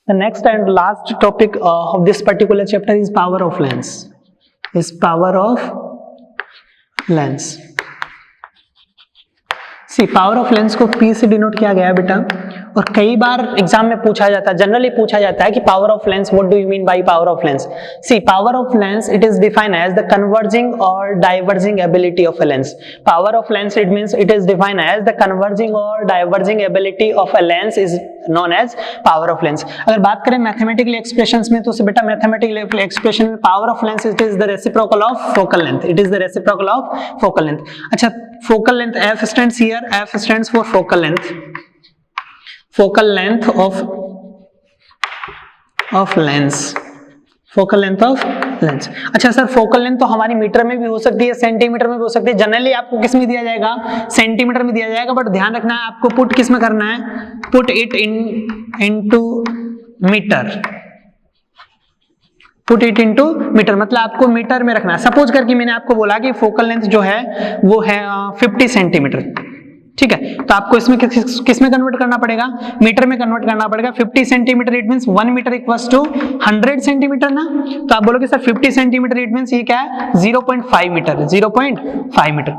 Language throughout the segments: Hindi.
The next and last topic of this particular chapter is power of lens. Is power of lens. See, power of lens को P से डिनोट किया गया है बेटा, और कई बार एग्जाम में पूछा जाता है, जनरली पूछा जाता है कि power of lens, what do you mean by power of lens? See, power of lens it is defined as the converging और diverging ability of a lens. Power of lens it means it is defined as the converging और diverging ability of a lens is known as power of lens. अगर बात करें मैथमेटिकल एक्सप्रेशंस में, तो बेटा मैथमेटिकल एक्सप्रेशन में power of lens it is the reciprocal of focal length. It is the reciprocal of focal length. अच्छा, focal length, F stands here, F stands for focal length. Focal length of lens. Focal length of lens. अच्छा सर, फोकल लेंथ तो हमारी मीटर में भी हो सकती है, सेंटीमीटर में भी हो सकती है. जनरली आपको किस में दिया जाएगा? सेंटीमीटर में दिया जाएगा, बट ध्यान रखना है आपको पुट किस में करना है? Put it into metre. Put it into metre मतलब आपको मीटर में रखना है. सपोज करके मैंने आपको बोला कि फोकल लेंथ जो है वो है 50 सेंटीमीटर, ठीक है, तो आपको इसमें किस में कन्वर्ट करना पड़ेगा? मीटर में कन्वर्ट करना पड़ेगा. 50 centimetre it means 1 metre equals to 100 centimetre ना. तो आप बोलोगे सर 50 सेंटीमीटर इट मींस ये क्या है? 0.5 मीटर. 0.5 मीटर.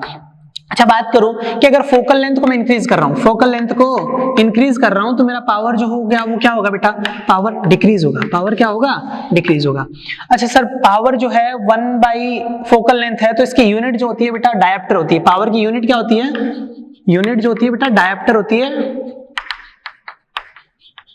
अच्छा, बात करूं कि अगर फोकल लेंथ को मैं इंक्रीज कर रहा हूं, फोकल लेंथ को इंक्रीज कर रहा हूं, तो मेरा पावर जो हो गया वो क्या होगा बेटा? पावर डिक्रीज होगा. पावर क्या होगा? डिक्रीज होगा. अच्छा सर, पावर जो है 1 फोकल लेंथ है, तो इसकी यूनिट जो होती है बेटा डायप्टर होती है. पावर की यूनिट क्या होती है? यूनिट जो होती है बेटा डायप्टर होती है.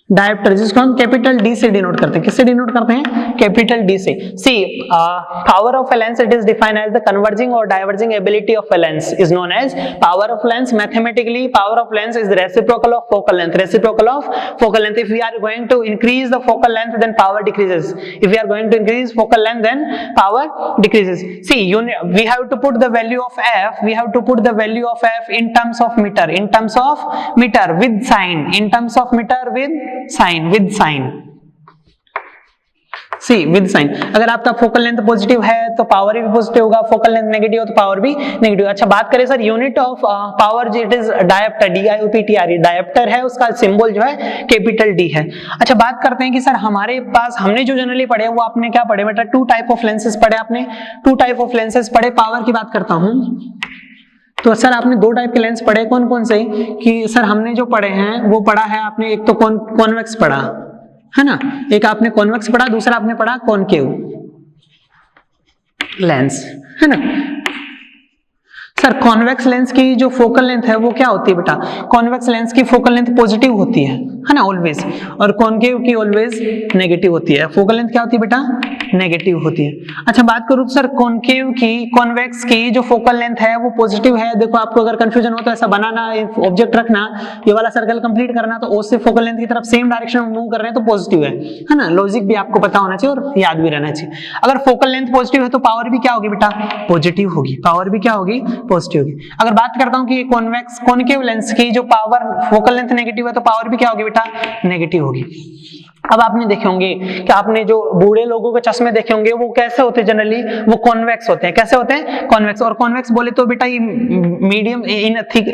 डायप्टर, जिसको हम कैपिटल डी से डिनोट करते हैं. किससे डिनोट करते हैं? कैपिटल डी से. See, power of a lens it is defined as the converging और diverging ability of a lens is known as power of lens. Mathematically power of lens is reciprocal of focal length. Reciprocal of focal length. If we are going to increase the focal length then power decreases. If we are going to increase focal length then power decreases. See, we have to put the value of f, we have to put the value of f in terms of meter, in terms of meter with sign, in terms of meter with sign, with sign. See, with sign. अगर आपका फोकल लेंथ पॉजिटिव है तो पावर भी पॉजिटिव होगा, फोकल लेंथ नेगेटिव हो तो पावर भी नेगेटिव. अच्छा, बात करें sir unit of power, it is dioptre. DIOPTR dioptre है, उसका सिंबल जो है कैपिटल D है. अच्छा, बात करते हैं कि सर हमारे पास हमने जो जनरली पढ़े वो आपने क्या पढ़े बेटा? 2 टाइप ऑफ लेंसेज पढ़े आपने. 2 टाइप ऑफ लेंसेज पढ़े. पावर की बात करता हूं तो सर आपने 2 टाइप के लेंस पढ़े. कौन कौन से? कि सर हमने जो पढ़े हैं वो पढ़ा है आपने, एक तो कॉन्वेक्स पढ़ा है ना, एक आपने कॉन्वेक्स पढ़ा, दूसरा आपने पढ़ा कॉनकेव लेंस, है ना. सर कॉन्वेक्स लेंस की जो फोकल लेंथ है वो क्या होती है बेटा? कॉन्वेक्स लेंस की फोकल लेंथ पॉजिटिव होती है ना ऑलवेज, और कॉनकेव की ऑलवेज नेगेटिव होती है. फोकल लेंथ क्या होती है बेटा? नेगेटिव होती है. अच्छा, बात करूं सर कॉनकेव की, कॉन्वेक्स की जो फोकल लेंथ है वो पॉजिटिव है. देखो आपको अगर कंफ्यूजन हो तो ऐसा बनाना, ऑब्जेक्ट रखना, ये वाला सर्कल कंप्लीट करना, तो O से फोकल लेंथ की तरफ सेम डायरेक्शन में मूव कर रहे हैं तो पॉजिटिव है ना. लॉजिक भी आपको पता होना चाहिए और याद भी रहना चाहिए. अगर फोकल लेंथ पॉजिटिव है तो पावर भी क्या होगी बेटा? पॉजिटिव होगी. पावर भी क्या होगी? पॉजिटिव होगी. अगर बात करता हूं कि कॉन्वेक्स कॉनकेव लेंस की जो पावर फोकल लेंथ नेगेटिव है तो पावर भी क्या होगी बेटा? नेगेटिव होगी. अब आपने देखे होंगे कि आपने जो बूढ़े लोगों के चश्मे देखे होंगे वो कैसे होते हैं? जनरली वो कॉन्वेक्स होते हैं. कैसे होते हैं? कॉन्वेक्स. और कॉन्वेक्स बोले तो बेटा ये मीडियम इन थिक,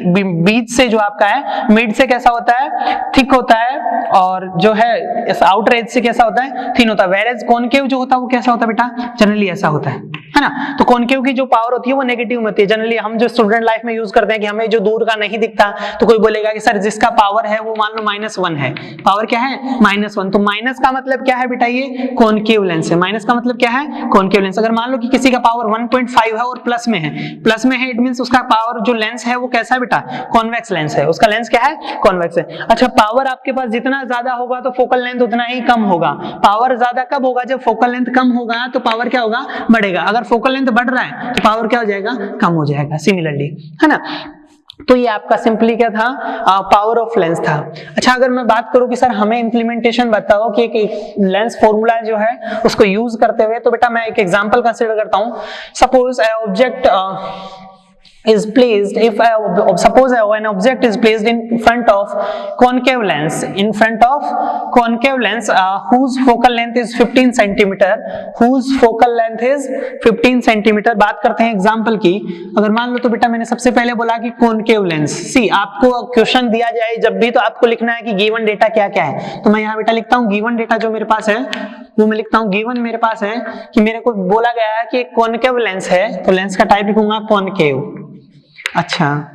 बीच से जो आपका है मिड से कैसा होता है? थिक होता है, और जो है आउटर एज से कैसा होता है? थिन होता है. वेयरएज कॉनकेव जो होता है वो कैसा होता है बेटा? जनरली ऐसा होता है ना. तो कॉनकेव की जो पावर होती है वो नेगेटिव में होती है. जनरली हम जो स्टूडेंट लाइफ में यूज करते हैं कि हमें जो दूर का नहीं दिखता, तो कोई बोलेगा कि सर जिसका पावर है वो मान लो -1 है. पावर क्या है? -1. तो माइनस का मतलब क्या है बेटा? ये कॉनकेव लेंस है. माइनस का मतलब क्या है? Concave lens. अगर मान लो कि किसी का पावर 1.5 है और प्लस में है, इट मींस उसका पावर जो लेंस है वो कैसा है बेटा? कॉन्वेक्स लेंस है. उसका लेंस क्या है? कॉन्वेक्स है. अच्छा, पावर आपके पास जितना ज्यादा होगा तो फोकल लेंथ उतना ही कम होगा. पावर ज्यादा कब होगा? जब फोकल लेंथ कम होगा तो पावर क्या होगा? बढ़ेगा. अगर फोकल लेंथ बढ़ रहा है तो पावर क्या हो जाएगा? कम हो जाएगा. सिमिलरली, है ना. तो ये आपका सिंपली क्या था? पावर ऑफ लेंस था. अच्छा, अगर मैं बात करूं कि सर हमें इंप्लीमेंटेशन बताओ कि एक लेंस फॉर्मूला जो है उसको यूज करते हुए, तो बेटा मैं एक एग्जांपल कंसीडर करता हूं. Suppose object is placed, if suppose an object is placed in front of concave lens, whose focal length is 15 centimeter, बात करते हैं एग्जांपल की। अगर मान लो तो बेटा मैंने सबसे पहले बोला कि कॉनकेव लेंस, सी आपको क्वेश्चन दिया जाए जब भी तो आपको लिखना है कि गिवन डेटा क्या क्या है। तो मैं यहाँ बेटा लिखता हूँ गिवन डेटा जो मेरे पास है वो मैं लिखता हूँ, गिवन मेरे पास है कि मेरे को बोला गया है कि कॉनकेव लेंस है, तो लेंस का टाइप लिखूंगा कॉनकेव। अच्छा,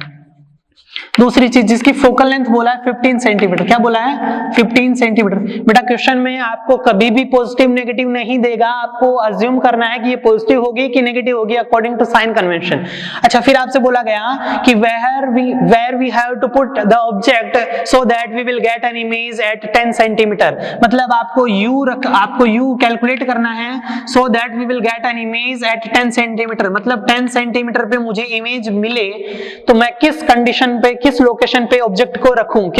दूसरी चीज जिसकी फोकल लेंथ बोला है 15 सेंटीमीटर, क्या बोला है 15 सेंटीमीटर। बेटा क्वेश्चन में आपको कभी भी पॉजिटिव नेगेटिव नहीं देगा, आपको अज्यूम करना है कि ये पॉजिटिव होगी कि नेगेटिव होगी अकॉर्डिंग टू साइन कन्वेंशन। अच्छा, फिर आपसे बोला गया कि where we have to put the object so that we will get an image at 10 centimetre, मतलब आपको u कैलकुलेट करना है so that we will get an image at 10 centimetre, मतलब 10 सेंटीमीटर पे मुझे इमेज मिले तो मैं किस कंडीशन पे, किस लोकेशन पे ऑब्जेक्ट को रखूं,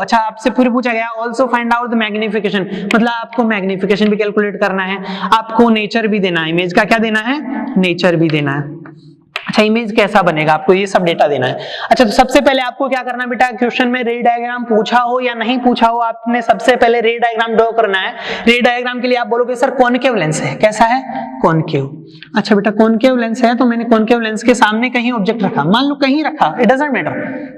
अच्छा आपसे फिर पूछा गया also find out the magnification, मतलब आपको मैग्निफिकेशन भी कैलकुलेट करना है, आपको नेचर भी देना है, इमेज का क्या देना है, नेचर भी देना है। अच्छा, इमेज कैसा बनेगा आपको ये सब डेटा देना है। अच्छा, तो सबसे पहले आपको क्या करना बेटा, क्वेश्चन में रे डायग्राम पूछा हो या नहीं पूछा हो, आपने सबसे पहले रे डायग्राम ड्रॉ करना है। रे डायग्राम के लिए आप बोलोगे सर कॉनकेव लेंस है, कैसा है कॉनकेव। अच्छा बेटा कॉनकेव लेंस है तो मैंने कॉनकेव लेंस के सामने कहीं ऑब्जेक्ट रखा, मान लो कहीं रखा, इट डजंट मैटर,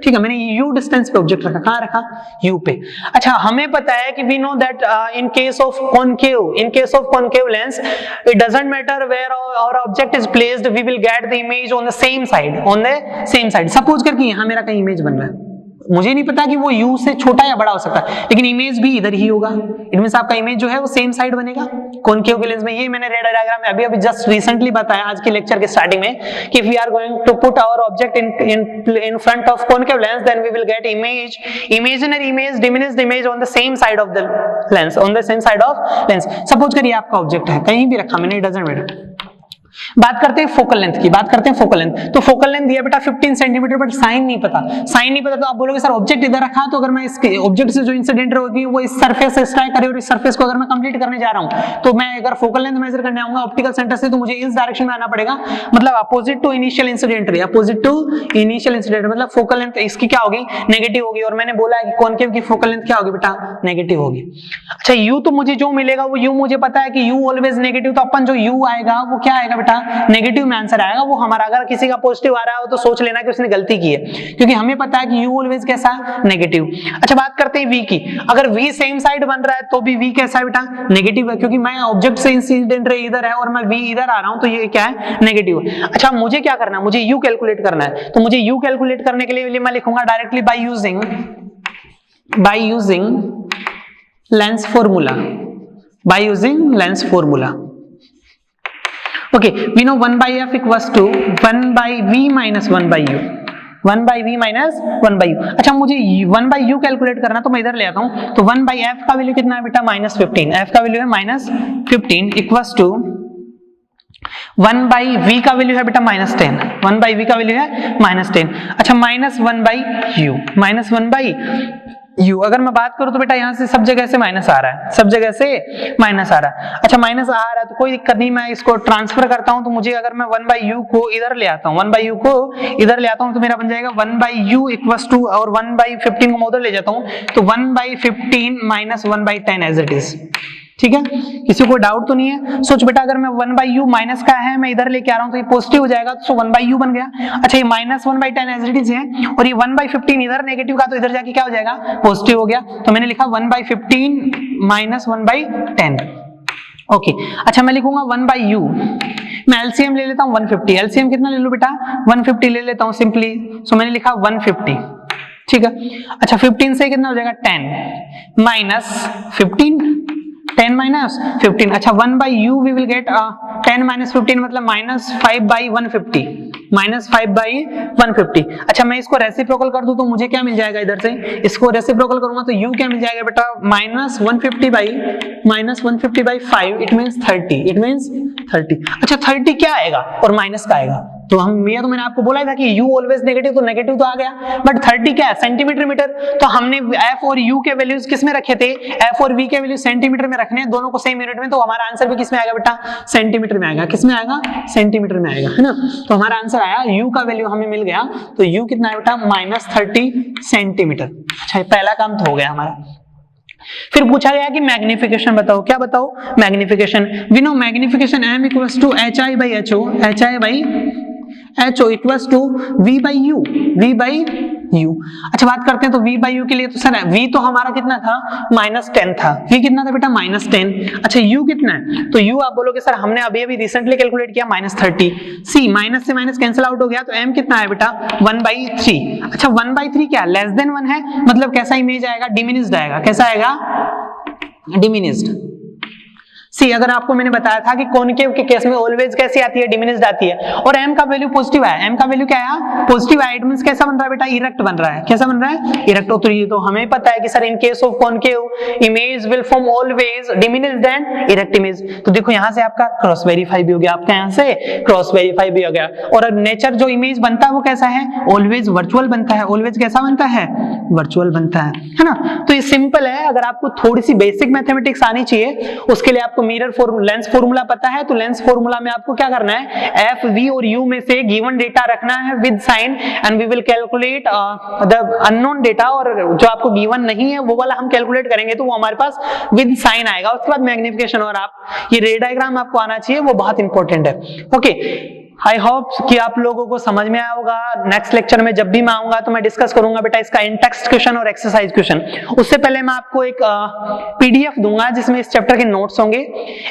ठीक है, मैंने यू डिस्टेंस पे ऑब्जेक्ट रखा, कहां रखा, यू पे। अच्छा, हमें पता है कि we know that in case of concave lens it doesn't matter where our object is placed, we will get the image on the same side। Suppose करके यहाँ मेरा कहीं इमेज बन रहा है, मुझे नहीं पता कि वो u से छोटा या बड़ा हो सकता है, लेकिन इमेज भी इधर ही होगा, इट मींस आपका इमेज जो है वो सेम साइड बनेगा कॉनकेव के लेंस में। ये मैंने रेड डायग्राम में अभी जस्ट रिसेंटली बताया आज के लेक्चर के स्टार्टिंग में कि we are going to put our object in front of concave lens, then we will get imaginary image, diminished image on the same side of the lens, suppose करिए आपका ऑब्जेक्ट है कहीं भी रखा मैंने, इट डजंट मैटर। बात करते हैं फोकल लेंथ की, फोकल लेंथ। तो फोकल लेंथ दिया बेटा 15 सेंटीमीटर, बट साइन नहीं पता तो आप बोलोगे सर ऑब्जेक्ट इधर रखा, तो अगर मैं इसके ऑब्जेक्ट से जो इंसिडेंट होगी वो इस सरफेस से स्ट्राइक करे और इस सरफेस को अगर मैं कंप्लीट करने जा रहा हूं, तो मैं अगर फोकल लेंथ मेजर करने आऊंगा ऑप्टिकल सेंटर से, तो मुझे इस डायरेक्शन में आना पड़ेगा, मतलब अपोजिट टू इनिशियल इंसिडेंट मतलब फोकल लेंथ इसकी क्या होगी, नेगेटिव होगी। और मैंने बोला है कि कॉनकेव की फोकल लेंथ क्या होगी बेटा, नेगेटिव होगी। अच्छा, u तो मुझे जो मिलेगा वो u मुझे पता है कि u ऑलवेज नेगेटिव, तो अपन जो u आएगा वो क्या आएगा बेटा, नेगेटिव में आंसर आएगा वो हमारा। अगर किसी का पॉजिटिव आ रहा हो तो सोच लेना कि उसने गलती की है, क्योंकि हमें पता है कि u ऑलवेज कैसा, नेगेटिव। अच्छा, बात करते हैं v की, अगर v सेम साइड बन रहा है तो भी v कैसा है बेटा, नेगेटिव है, क्योंकि मैं ऑब्जेक्ट से इंसिडेंट रे इधर है और मैं v इधर आ रहा हूं, तो ये क्या है, नेगेटिव है। अच्छा, मुझे क्या करना है, मुझे u कैलकुलेट करना है, तो मुझे u कैलकुलेट करने के लिए मैं लिखूंगा directly by using lens formula. Okay, we know 1 by f equals to 1 by v minus 1 by u। अच्छा, मुझे 1 by u कैलकुलेट करना, तो मैं इधर ले आता हूं, तो 1 by f का वैल्यू कितना है बेटा, -15, f का वैल्यू है -15 इक्वल्स टू 1 by v का वैल्यू है बेटा -10, 1 by v का वैल्यू है -10। अच्छा, -1 by u, अगर मैं बात करूं तो बेटा यहाँ से सब जगह से माइनस आ रहा है, अच्छा माइनस आ रहा है तो कोई दिक्कत नहीं, मैं इसको ट्रांसफर करता हूं, तो मुझे अगर मैं 1 by u को इधर ले आता हूं, तो मेरा बन जाएगा 1 by u इक्वल्स टू, और 1 by 15 को मैं उधर ले जाता हूं, तो 1 by 15 minus 1 by 10 as it is. ठीक है, किसी को डाउट तो नहीं है। सोच बेटा, अगर मैं 1 by u माइनस का है मैं इधर लेके आ रहा हूं तो ये पॉजिटिव हो जाएगा, तो 1 by u बन गया। अच्छा, ये -1 by 10 एज इट इज है, और ये 1 by 15 इधर नेगेटिव का, तो इधर जाके क्या हो जाएगा, पॉजिटिव हो गया, तो मैंने लिखा 1 by 15 माइनस 1 by 10। ओके, अच्छा मैं लिखूंगा 1 by u, मैं एलसीएम ले लेता हूं 150, एलसीएम कितना ले लो बेटा, 150 ले लेता हूं सिंपली, सो मैंने लिखा 150। ठीक है, अच्छा 15 से कितना हो जाएगा 10 माइनस 15, 10 minus 15। अच्छा, 1 by u we will get 10 minus 15 मतलब -5 by 150। अच्छा, मैं इसको रेसिप्रोकल कर दूं तो मुझे क्या मिल जाएगा, इधर से इसको रेसिप्रोकल करूंगा तो u क्या मिल जाएगा बेटा, -150 by 5, इट मींस 30। अच्छा, 30 क्या आएगा और माइनस का आएगा, तो मैंने आपको बोला था कि u ऑलवेज नेगेटिव, तो नेगेटिव तो आ गया, बट 30 क्या है, सेंटीमीटर मीटर, तो हमने f और u के वैल्यूज किस में रखे थे, f और v के वैल्यू सेंटीमीटर में रखने हैं, दोनों को सेम यूनिट में, तो हमारा आंसर भी किस में आएगा बेटा, सेंटीमीटर में आएगा। किस में आएगा, सेंटीमीटर में आएगा, है ना। तो हमारा आंसर आया, u का वैल्यू हमें मिल गया, तो u कितना है बेटा, -30 सेंटीमीटर। अच्छा, पहला काम तो हो गया हमारा। फिर पूछा गया कि मैग्निफिकेशन बताओ, क्या बताओ, magnification. We know magnification m equals to hi by ho, hi by ho equals to v by u, v by u। अच्छा, बात करते हैं तो v by u के लिए, तो सर v तो हमारा कितना था, -10 था, v कितना था बेटा, -10। अच्छा, u कितना है, तो u आप बोलोगे सर हमने अभी अभी रिसेंटली कैलकुलेट किया -30, c माइनस से माइनस कैंसिल आउट हो गया, तो m कितना है बेटा, 1/3। अच्छा, 1/3 क्या, लेस देन 1 है, मतलब कैसा इमेज आएगा, डिमिनिश्ड आएगा, कैसा आएगा, डिमिनिश्ड। सी, अगर आपको मैंने बताया था कि कॉनकेव के केस में ऑलवेज कैसी आती है, डिमिनिश्ड आती है, और m का वैल्यू पॉजिटिव है, m का वैल्यू क्या है, पॉजिटिव है, इट मींस कैसा बन रहा है बेटा, इरेक्ट बन रहा है, कैसा बन रहा है, इरेक्ट। तो ये तो हमें पता है कि sir in case of concave image will form always diminished and erect image. तो देखो यहां से आपका क्रॉस वेरीफाई भी हो गया, आपका यहां से क्रॉस वेरीफाई भी हो गया। और नेचर जो इमेज बनता है वो कैसा है, ऑलवेज वर्चुअल बनता है, ऑलवेज कैसा बनता है, वर्चुअल बनता है ना। तो ये सिंपल है, अगर आपको थोड़ी सी बेसिक मैथमेटिक्स आनी चाहिए, उसके लिए आपको मिरर लेंस फॉर्मूला पता है, तो लेंस फॉर्मूला में आपको क्या करना है, एफ, वी और यू में से गिवन डेटा रखना है with sign, and we will calculate the unknown data, और जो आपको गिवन नहीं है वो वाला हम कैलकुलेट करेंगे, तो वो हमारे पास विद साइन आएगा। उसके बाद मैग्निफिकेशन, और आप ये रे डायग्राम आपको आना चाहिए, वो बहुत इंपॉर्टेंट है। ओके, आई होप कि आप लोगों को समझ में आया होगा। नेक्स्ट लेक्चर में जब भी मैं आऊंगा तो मैं डिस्कस करूंगा बेटा इसका इन टेक्स्ट क्वेश्चन और एक्सरसाइज क्वेश्चन। उससे पहले मैं आपको एक पीडीएफ दूंगा जिसमें इस चैप्टर के नोट्स होंगे,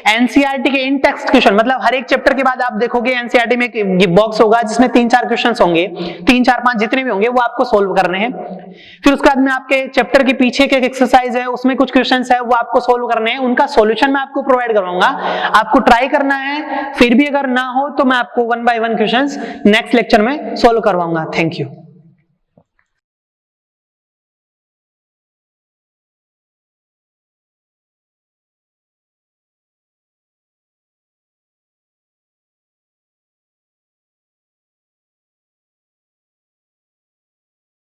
एनसीईआरटी के इन टेक्स्ट क्वेश्चन, मतलब हर एक चैप्टर के बाद आप देखोगे एनसीईआरटी में एक बॉक्स होगा जिसमें 3-4 क्वेश्चन होंगे, 3, 4, 5 जितने भी होंगे वो आपको सोल्व करने हैं। फिर उसके बाद में आपके चैप्टर के पीछे के एक्सरसाइज है, उसमें कुछ क्वेश्चन है वो आपको सोल्व करने हैं, उनका सोल्यूशन मैं आपको प्रोवाइड करूंगा, आपको ट्राई करना है। फिर भी अगर ना हो तो मैं आपको 1 by 1 क्वेश्चंस नेक्स्ट लेक्चर में सोल्व करवाऊंगा। Thank you.